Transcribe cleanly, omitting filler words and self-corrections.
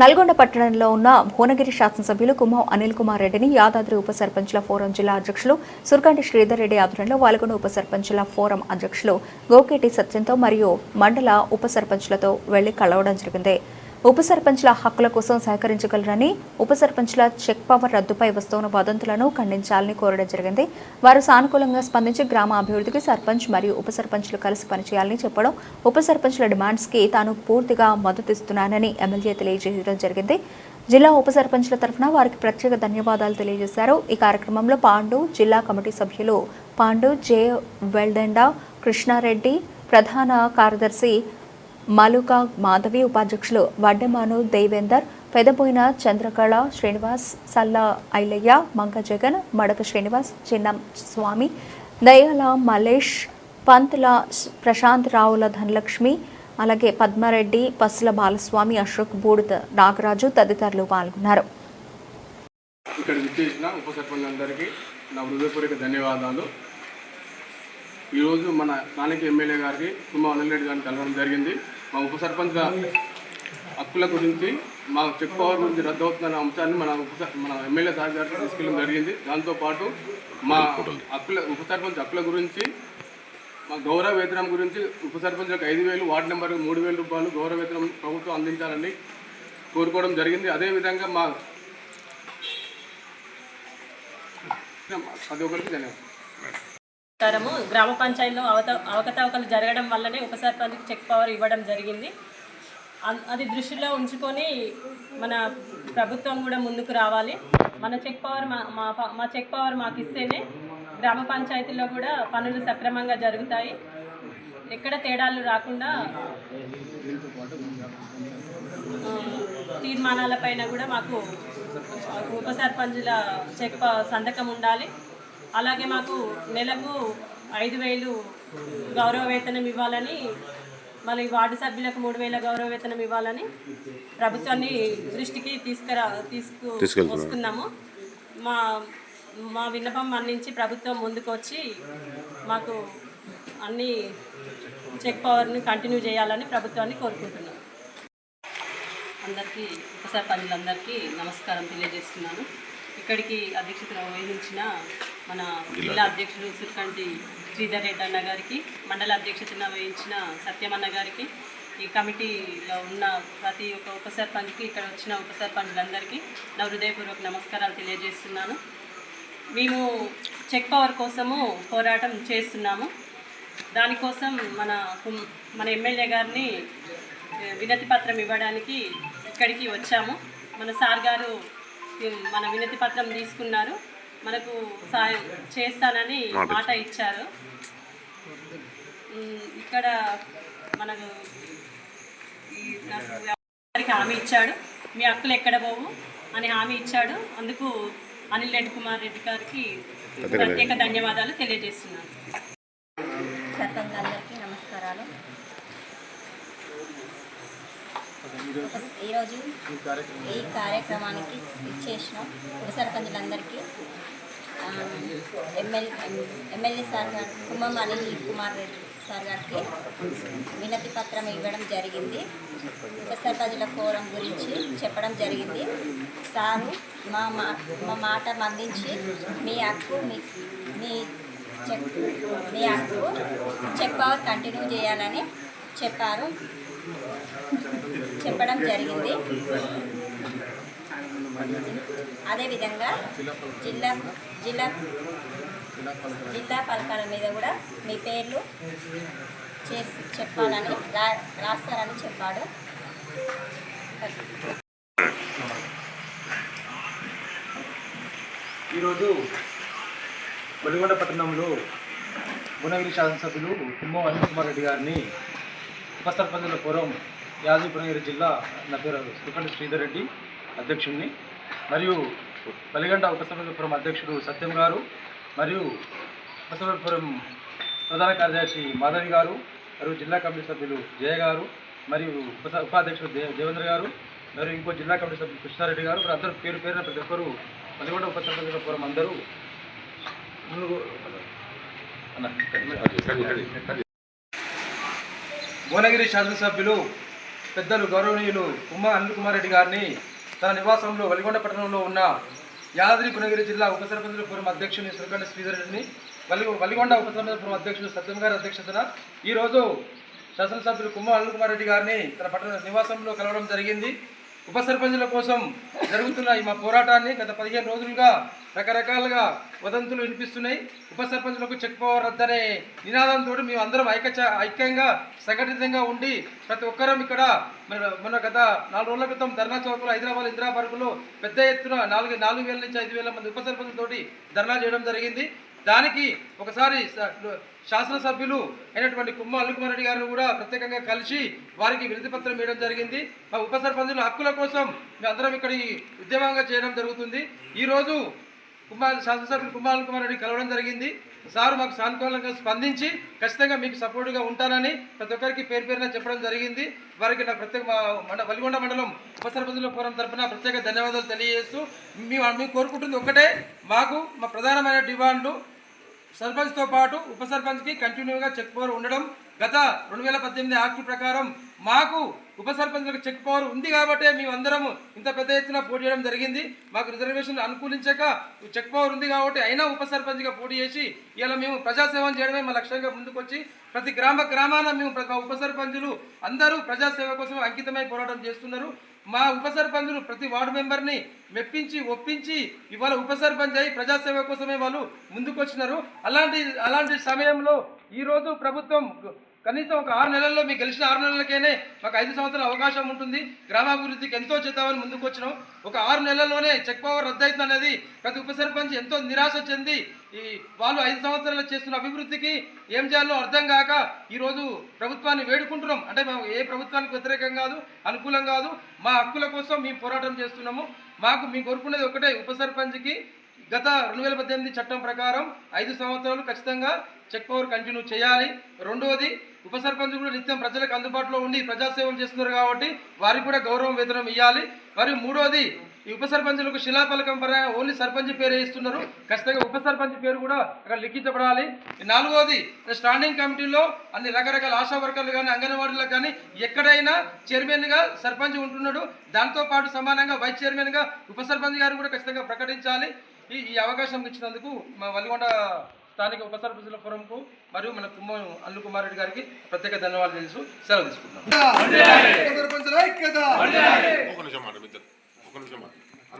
నల్గొండ పట్టణంలో ఉన్న భువనగిరి శాసనసభ్యులు కుమ్మం అనిల్ కుమార్ రెడ్డిని యాదాద్రి ఉప సర్పంచ్ల ఫోరం జిల్లా అధ్యక్షులు సుర్కంటి శ్రీధర్ రెడ్డి ఆధ్వర్యంలో వాల్గొండ ఉప సర్పంచ్ల ఫోరం అధ్యక్షులు గోకేటి సత్యంతో మరియు మండల ఉప సర్పంచ్లతో వెళ్లి కలవడం జరిగింది. ఉప సర్పంచ్ల హక్కుల కోసం సహకరించగలరని, ఉప సర్పంచ్ల చెక్ పవర్ రద్దుపై వస్తున్న వదంతులను ఖండించాలని కోరడం జరిగింది. వారు సానుకూలంగా స్పందించి గ్రామ అభివృద్ధికి సర్పంచ్ మరియు ఉప సర్పంచ్లు కలిసి పనిచేయాలని చెప్పడం, ఉప సర్పంచ్ల డిమాండ్స్ కి తాను పూర్తిగా మద్దతిస్తున్నానని ఎమ్మెల్యే తెలియజేయడం జరిగింది. జిల్లా ఉప సర్పంచ్ల తరఫున వారికి ప్రత్యేక ధన్యవాదాలు తెలియజేశారు. ఈ కార్యక్రమంలో పాండు జిల్లా కమిటీ సభ్యులు పాండు జె వెల్డెండా కృష్ణారెడ్డి, ప్రధాన కార్యదర్శి మలుక మాధవి, ఉపాధ్యక్షులు వడ్డెమాను దేవేందర్, పెదబోయిన చంద్రకళ శ్రీనివాస్, సల్ల ఐలయ్య, మంగ జగన్, మడక శ్రీనివాస్, చిన్నం స్వామి, దయాల మలేష్, పంతుల ప్రశాంత్ రావుల ధనలక్ష్మి, అలాగే పద్మారెడ్డి, పసుల బాలస్వామి, అశోక్ బూడిద నాగరాజు తదితరులు పాల్గొన్నారు. ఇక్కడ విచ్చేసిన ఉప సర్పంచ్లందరికీ నా హృదయపూర్వక ధన్యవాదాలు. ఈరోజు మన స్థానిక ఎమ్మెల్యే గారికి కుమ్మం అనిల్ రెడ్డి గారిని కలవడం జరిగింది. మా ఉప సర్పంచ్ల హక్కుల గురించి, మా చెక్ పవర్ గురించి రద్దు అవుతున్న అంశాన్ని మన ఎమ్మెల్యే సార్ గారికి తీసుకెళ్ళడం జరిగింది. దాంతోపాటు మా ఉప సర్పంచ్ హక్కుల గురించి, మా గౌరవ వేతనం గురించి ఉప సర్పంచ్లకు 5,000, వార్డు నెంబర్ 3,000 రూపాయలు గౌరవ వేతనం ప్రభుత్వం అందించాలని కోరుకోవడం జరిగింది. అదేవిధంగా అది ఒకరికి ధన్యవాదాలు. గ్రామ పంచాయతీలో అవకతవకలు జరగడం వల్లనే ఉప సర్పంచ్కి చెక్ పవర్ ఇవ్వడం జరిగింది. అది దృష్టిలో ఉంచుకొని మన ప్రభుత్వం కూడా ముందుకు రావాలి. మన చెక్ పవర్ మా చెక్ పవర్ మాకు ఇస్తేనే గ్రామ పంచాయతీలో కూడా పనులు సక్రమంగా జరుగుతాయి. ఎక్కడ తేడాలు రాకుండా తీర్మానాలపైన కూడా మాకు ఉప సర్పంచుల చెక్ సంతకం ఉండాలి. అలాగే మాకు నెలకు 5,000 గౌరవ వేతనం ఇవ్వాలని, మళ్ళీ వార్డు సభ్యులకు 3,000 గౌరవ వేతనం ఇవ్వాలని ప్రభుత్వాన్ని దృష్టికి తీసుకువస్తున్నాము. మా విన్నపం మన్నించి ప్రభుత్వం ముందుకు వచ్చి మాకు అన్ని చెక్ పవర్ని కంటిన్యూ చేయాలని ప్రభుత్వాన్ని కోరుకుంటున్నాము. అందరికీ ఉప సర్పంచులందరికీ నమస్కారం తెలియజేస్తున్నాను. ఇక్కడికి అధ్యక్షత వహించిన మన జిల్లా అధ్యక్షుడు సుర్కంటి శ్రీధర్ రెడ్డి అన్న గారికి, మండల అధ్యక్షతన వహించిన సత్యమన్న గారికి, ఈ కమిటీలో ఉన్న ప్రతి ఒక్క ఉప సర్పంచ్కి, ఇక్కడ వచ్చిన ఉప సర్పంచ్లందరికీ నా హృదయపూర్వక నమస్కారాలు తెలియజేస్తున్నాను. మేము చెక్ పవర్ కోసము పోరాటం చేస్తున్నాము. దానికోసం మన ఎమ్మెల్యే గారిని వినతి పత్రం ఇవ్వడానికి ఇక్కడికి వచ్చాము. మన సార్ గారు మన వినతి పత్రం తీసుకున్నారు, మనకు సాయం చేస్తానని మాట ఇచ్చారు. ఇక్కడ మనకు హామీ ఇచ్చాడు, మీ హక్కులు ఎక్కడ పోవు అని హామీ ఇచ్చాడు. అందుకు అనిల్ రెడ్డి కుమార్ రెడ్డి గారికి ప్రత్యేక ధన్యవాదాలు తెలియజేస్తున్నాను. సర్పంచ్లందరికీ నమస్కారాలు. ఈరోజు ఈ కార్యక్రమానికి ఇచ్చేసిన ఉప సర్పంచులందరికీ ఎమ్మెల్యే సార్ గారు కుమ్మం అనిల్ కుమార్ రెడ్డి సార్ గారికి వినతి పత్రం ఇవ్వడం జరిగింది. ఉప సర్పంచుల ఫోరం గురించి చెప్పడం జరిగింది. సారు మా మాట మన్నించి మీ హక్కు చెక్ పవర్ కంటిన్యూ చేయాలని చెప్పడం జరిగింది. అదేవిధంగా జిల్లా పలకాల మీద కూడా మీ పేర్లు చెప్పాలని రాస్తారని చెప్పాడు. ఈరోజు నల్గొండ పట్టణంలో భువనగిరి శాసనసభ్యులు కుమ్మం అనిల్ కుమార్ రెడ్డి గారిని ఉప సర్పంచుల ఫోరం యాదాద్రి భువనగిరి జిల్లా, నా పేరు సుర్కంటి శ్రీధర్ రెడ్డి, అధ్యక్షుడిని, మరియు వెలిగండ ఉప సర్పంచుల ఫోరం అధ్యక్షుడు సత్యం గారు, మరియు ఉప సర్పంచుల ఫోరం ప్రధాన కార్యదర్శి మాధవి గారు, మరియు జిల్లా కమిటీ సభ్యులు జయ గారు, మరియు ఉపాధ్యక్షుడు దేవేంద్ర గారు, మరియు ఇంకో జిల్లా కమిటీ సభ్యులు కృష్ణారెడ్డి గారు, అందరూ పేరు పేరున ప్రతి ఒక్కరు నల్గొండ ఉప సర్పంచుల ఫోరం అందరూ భువనగిరి శాసనసభ్యులు పెద్దలు గౌరవనీయులు కుమ్మా అనిల్ కుమార్ రెడ్డి గారిని తన నివాసంలో వలిగొండ పట్టణంలో ఉన్న యాదాద్రి భువనగిరి జిల్లా ఉప సర్పంచుల ఫోరం అధ్యక్షుని సురకండి శ్రీధర్ రెడ్డిని వలిగొండ ఉప సర్పంచుల ఫోరం అధ్యక్షుడు సత్యం గారి అధ్యక్షతన ఈరోజు శాసనసభ్యులు కుమ్మా అనిల్ కుమార్ రెడ్డి గారిని తన పట్టణ నివాసంలో కలవడం జరిగింది. ఉప సర్పంచుల కోసం జరుగుతున్న ఈ మా పోరాటాన్ని గత 15 రోజులుగా రకరకాలుగా వదంతులు వినిపిస్తున్నాయి. ఉప సర్పంచులకు చెక్ పవర్ రద్దనే నినాదంతో మేము అందరం ఐక్యంగా సంఘటితంగా ఉండి ప్రతి ఒక్కరం ఇక్కడ మన గత 4 రోజుల క్రితం ధర్నా చౌక్లో హైదరాబాద్ ఇందిరా పార్కులో పెద్ద ఎత్తున 4,000 నుంచి 5,000 మంది ఉప సర్పంచులతోటి ధర్నా చేయడం జరిగింది. దానికి ఒకసారి శాసనసభ్యులు అయినటువంటి కుమ్మా అనిల్ కుమార్ రెడ్డి గారిని కూడా ప్రత్యేకంగా కలిసి వారికి వినతి పత్రం ఇవ్వడం జరిగింది. మా ఉప సర్పంచుల హక్కుల కోసం మేము అందరం ఇక్కడ ఉద్యమంగా చేయడం జరుగుతుంది. ఈరోజు శాసనసభ్యులు కుమ్మా అనిల్ కుమార్ రెడ్డి కలవడం జరిగింది. సార్ మాకు సానుకూలంగా స్పందించి ఖచ్చితంగా మీకు సపోర్టుగా ఉంటానని ప్రతి ఒక్కరికి పేరున చెప్పడం జరిగింది. వారికి నా వలిగొండ మండలం ఉప సర్పంచుల ఫోరం తరఫున ప్రత్యేక ధన్యవాదాలు తెలియజేస్తూ మేము కోరుకుంటుంది ఒకటే, మాకు మా ప్రధానమైన డిమాండ్లు సర్పంచ్తో పాటు ఉప సర్పంచ్కి కంటిన్యూగా చెక్ పవర్ ఉండడం. గత 2018 యాక్ట్ ప్రకారం మాకు ఉప సర్పంచ్లకు చెక్ పవర్ ఉంది కాబట్టే మేమందరము ఇంత పెద్ద ఎత్తున పోటీ చేయడం జరిగింది. మాకు రిజర్వేషన్ అనుకూలించక చెక్ పవర్ ఉంది కాబట్టి అయినా ఉప సర్పంచ్గా పోటీ చేసి ఇలా మేము ప్రజాసేవ చేయడమే మా లక్ష్యంగా ముందుకొచ్చి ప్రతి గ్రామాన మేము ఉప సర్పంచులు అందరూ ప్రజాసేవ కోసం అంకితమై పోరాటం చేస్తున్నారు. మా ఉప సర్పంచులు ప్రతి వార్డు మెంబర్ని మెప్పించి ఒప్పించి ఇవాళ ఉప సర్పంచ్ అయి ప్రజాసేవ కోసమే వాళ్ళు ముందుకొచ్చినారు. అలాంటి సమయంలో ఈరోజు ప్రభుత్వం కనీసం ఒక 6 నెలల్లో మీకు గెలిచిన 6 నెలలకేనే మాకు 5 సంవత్సరాల అవకాశం ఉంటుంది, గ్రామాభివృద్ధికి ఎంతో చేద్దామని ముందుకు వచ్చినాం. ఒక 6 నెలల్లోనే చెక్ పవర్ రద్దయితుంది అనేది ప్రతి ఉప సర్పంచ్ ఎంతో నిరాశ చెంది వాళ్ళు 5 సంవత్సరాలు చేస్తున్న అభివృద్ధికి ఏం చేయాలో అర్థం కాక ఈరోజు ప్రభుత్వాన్ని వేడుకుంటున్నాం. అంటే మేము ఏ ప్రభుత్వానికి వ్యతిరేకం కాదు, అనుకూలం కాదు, మా హక్కుల కోసం మేము పోరాటం చేస్తున్నాము. మేము కోరుకునేది ఒకటే, ఉప సర్పంచ్కి గత 2018 చట్టం ప్రకారం 5 సంవత్సరాలు ఖచ్చితంగా చెక్ పవర్ కంటిన్యూ చేయాలి. రెండవది, ఉప సర్పంచ్ కూడా నిత్యం ప్రజలకు అందుబాటులో ఉండి ప్రజాసేవలు చేస్తున్నారు కాబట్టి వారికి కూడా గౌరవం వేతనం ఇవ్వాలి. మరియు మూడవది, ఈ ఉప సర్పంచులకు శిలాఫలకం పరంగా ఓన్లీ సర్పంచ్ పేరే ఇస్తున్నారు, ఖచ్చితంగా ఉప సర్పంచ్ పేరు కూడా అక్కడ లిఖించబడాలి. నాలుగవది, స్టాండింగ్ కమిటీలో అన్ని రకరకాల ఆశా వర్కర్లు కానీ అంగన్వాడీలకు కానీ ఎక్కడైనా చైర్మన్గా సర్పంచ్ ఉంటున్నాడు, దాంతోపాటు సమానంగా వైస్ చైర్మన్గా ఉప సర్పంచ్ గారు కూడా ఖచ్చితంగా ప్రకటించాలి. ఈ అవకాశం ఇచ్చినందుకు మా వలిగొండ స్థానిక ఉప సర్పంచుల ఫోరంకు మరియు మన కుమ్మా అనిల్ కుమార్ రెడ్డి గారికి ప్రత్యేక ధన్యవాదాలు తెలుసు. సెలవు తీసుకుంటున్నాం.